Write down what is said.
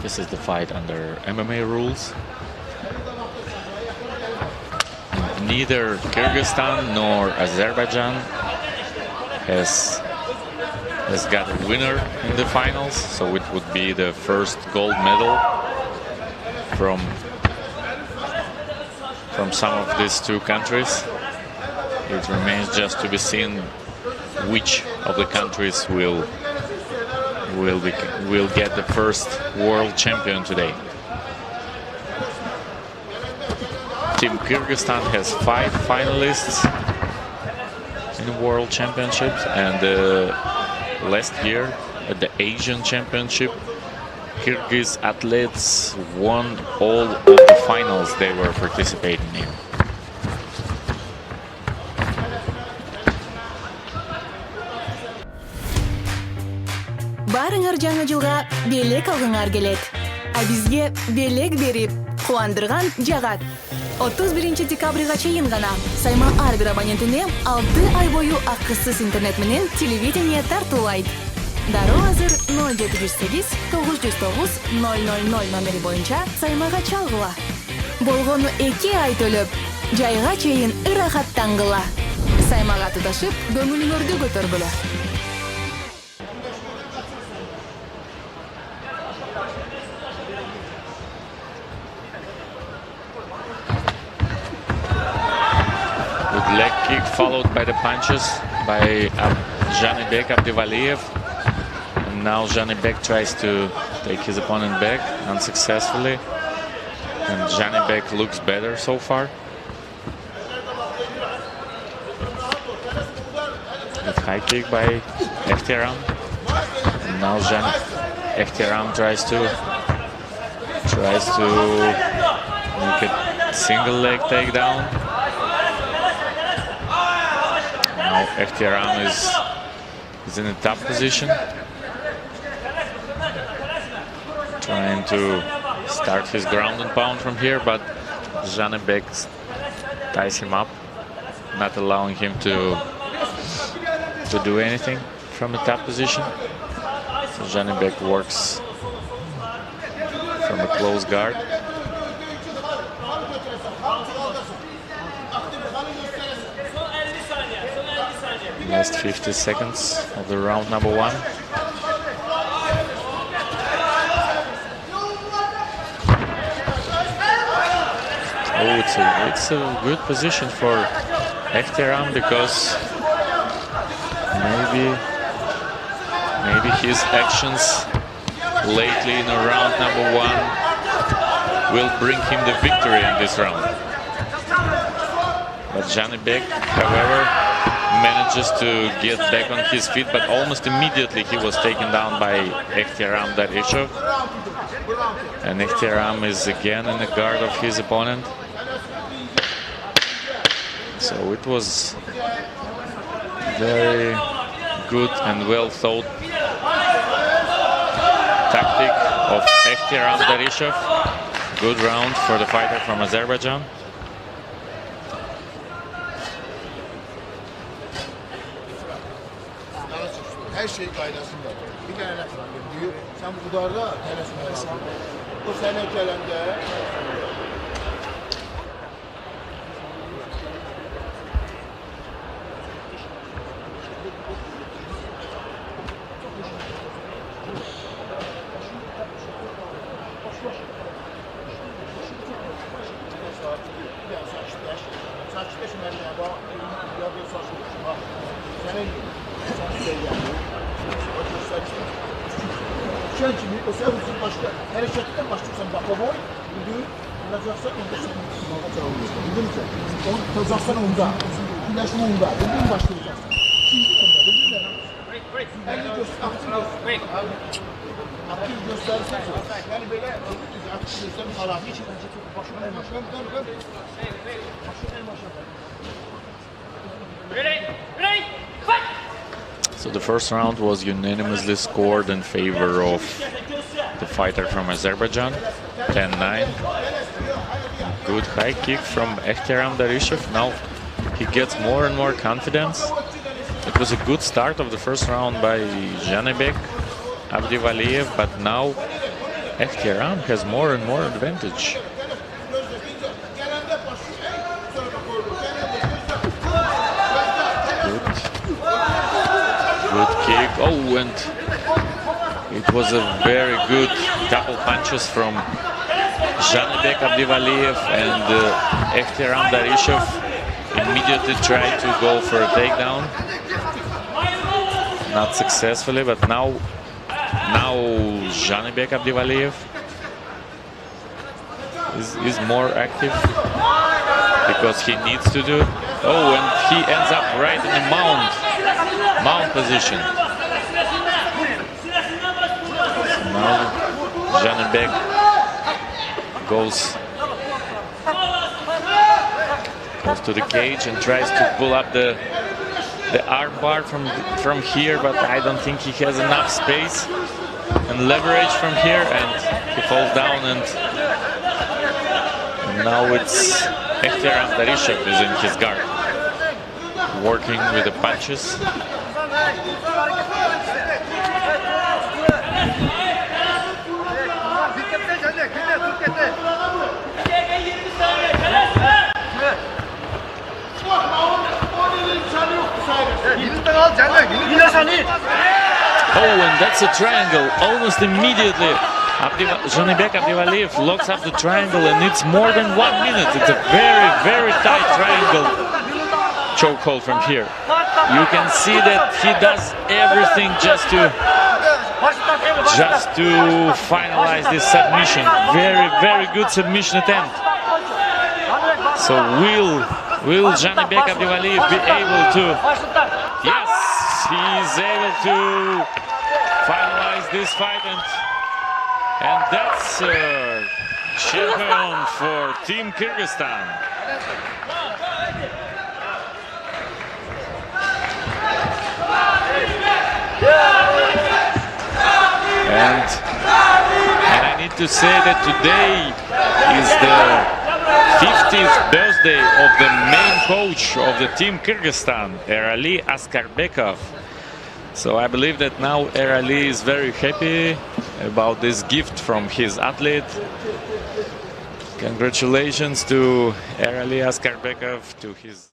This is the fight under MMA rules. Neither Kyrgyzstan nor Azerbaijan has got a winner in the finals, so it would be the first gold medal from some of these two countries. It remains just to be seen which of the countries will get the first world champion today. Team Kyrgyzstan has 5 finalists in the World Championships, and last year at the Asian Championship, Kyrgyz athletes won all of the finals they were participating in. Барыңар жаңы жылга белек алгыңар келет. А бизге белек берип, кубандырган жагат. 31 декабрга чейин гана сайма ар бир абонентине 6 ай бою акысыз интернет менен телевидение тартуулайт. Дароо азыр 0708 909 000 номери боюнча саймага чалгыла. Болгону 2 ай төлөп, жайга чейин ырахаттангыла. Саймага туташып, көңүлүңөрдү көтөргүлө. Leg kick followed by the punches by ЖАНЫБЕК АБДЫВАЛИЕВ. And now ЖАНЫБЕК tries to take his opponent back unsuccessfully. And ЖАНЫБЕК looks better so far. That high kick by ЭХТИRАМ. And now ЭХТИRАМ tries to make a single leg takedown. Now ЭХТИRАМ is in a tough position, trying to start his ground and pound from here, but ЖАНЫБЕК ties him up, not allowing him to do anything from a top position. So ЖАНЫБЕК works from a close guard. Last 50 seconds of the round number 1. Oh, it's a good position for ЭХТИRАМ, because maybe his actions lately in round number 1 will bring him the victory in this round. But ЖАНЫБЕК, however, manages to get back on his feet, but almost immediately he was taken down by ЭХТИRАМ DARIШOV. And ЭХТИRАM is again in the guard of his opponent. So it was very good and well thought tactic of ЭХТИRАМ DARISHOV. Good round for the fighter from Azerbaijan. Her şey kaydasında. Bir tane laf var. Diyor, sen bu udarda tenesine var. O sene gelende So the first round was unanimously scored in favor of the fighter from Azerbaijan, 10-9. Good high kick from ЭХТИRАМ Даришов. Now he gets more and more confidence. It was a good start of the first round by ЖАНЫБЕК АБДЫВАЛИЕВ, but now ЭХТИRАМ has more and more advantage. Good kick. Oh, and it was a very good couple punches from ЖАНЫБЕК АБДЫВАЛИЕВ, and ЭХТИРАМ Даришов immediately tried to go for a takedown. Not successfully, but now ЖАНЫБЕК АБДЫВАЛИЕВ is more active because he needs to do. Oh, and he ends up right in the mount position. So now ЖАНЫБЕК goes to the cage and tries to pull up the arm bar from here, but I don't think he has enough space and leverage from here, and he falls down, and now it's ЭХТИRАМ Даришов is in his guard, working with the punches. Oh, and that's a triangle. Almost immediately, ЖАНЫБЕК АБДЫВАЛИЕВ locks up the triangle, and it's more than 1 minute. It's a very, very tight triangle chokehold from here. You can see that he does everything just to finalize this submission. Very, very good submission attempt. So will ЖАНЫБЕК АБДЫВАЛИЕВ be able to? Yes, he is able to finalize this fight, and that's champion for Team Kyrgyzstan. And I need to say that today is the 50th birthday of the main coach of the Team Kyrgyzstan, Erali Askarbekov. So I believe that now Erali is very happy about this gift from his athlete. Congratulations to Erali Askarbekov, to his